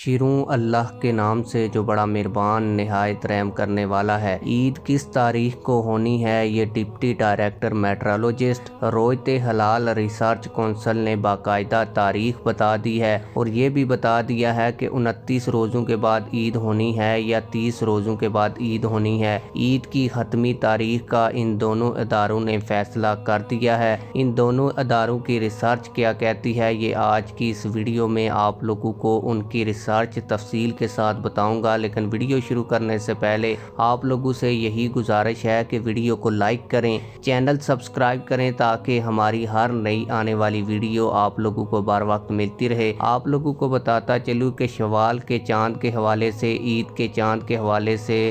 شروع اللہ کے نام سے جو بڑا مہربان نہایت رحم کرنے والا ہے۔ عید کس تاریخ کو ہونی ہے، یہ ڈپٹی ڈائریکٹر میٹرولوجسٹ رویت ہلال ریسرچ کونسل نے باقاعدہ تاریخ بتا دی ہے، اور یہ بھی بتا دیا ہے کہ 29 روزوں کے بعد عید ہونی ہے یا 30 روزوں کے بعد عید ہونی ہے۔ عید کی حتمی تاریخ کا ان دونوں اداروں نے فیصلہ کر دیا ہے۔ ان دونوں اداروں کی ریسرچ کیا کہتی ہے، یہ آج کی اس ویڈیو میں آپ لوگوں کو ان کی ریسرچ تفصیل کے ساتھ بتاؤں گا، لیکن ویڈیو شروع کرنے سے پہلے آپ لوگوں سے یہی گزارش ہے کہ ویڈیو کو لائک کریں، چینل سبسکرائب کریں تاکہ ہماری ہر نئی آنے والی ویڈیو آپ لوگوں کو بر وقت ملتی رہے۔ آپ لوگوں کو بتاتا چلوں کہ شوال کے چاند کے حوالے سے، عید کے چاند کے حوالے سے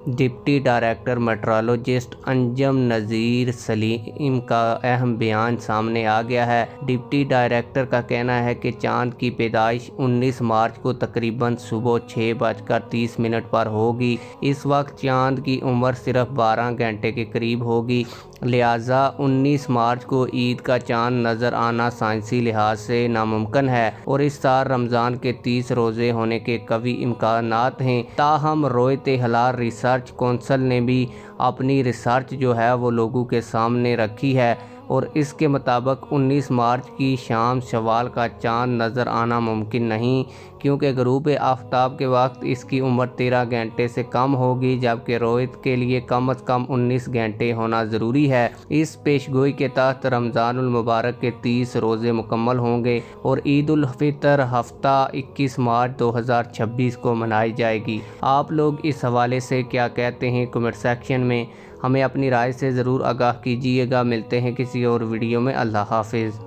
ڈپٹی ڈائریکٹر میٹرولوجسٹ انجم نذیر سلیم کا اہم بیان سامنے آ گیا ہے۔ ڈپٹی ڈائریکٹر کا کہنا ہے کہ چاند کی پیدائش 19 مارچ کو تقریباً صبح 6:30 پر ہوگی۔ اس وقت چاند کی عمر صرف 12 گھنٹے کے قریب ہوگی، لہٰذا 19 مارچ کو عید کا چاند نظر آنا سائنسی لحاظ سے ناممکن ہے، اور اس سال رمضان کے 30 روزے ہونے کے قوی امکانات ہیں۔ تاہم رویت ہلال ریسرچ کونسل نے بھی اپنی ریسرچ جو ہے وہ لوگوں کے سامنے رکھی ہے، اور اس کے مطابق 19 مارچ کی شام شوال کا چاند نظر آنا ممکن نہیں، کیونکہ غروب آفتاب کے وقت اس کی عمر 13 گھنٹے سے کم ہوگی، جبکہ رویت کے لیے کم از کم 19 گھنٹے ہونا ضروری ہے۔ اس پیشگوئی کے تحت رمضان المبارک کے 30 روزے مکمل ہوں گے، اور عید الفطر ہفتہ 21 مارچ 2026 کو منائی جائے گی۔ آپ لوگ اس حوالے سے کیا کہتے ہیں، کمنٹ سیکشن میں ہمیں اپنی رائے سے ضرور آگاہ کیجیے گا۔ ملتے ہیں کسی اور ویڈیو میں۔ اللہ حافظ۔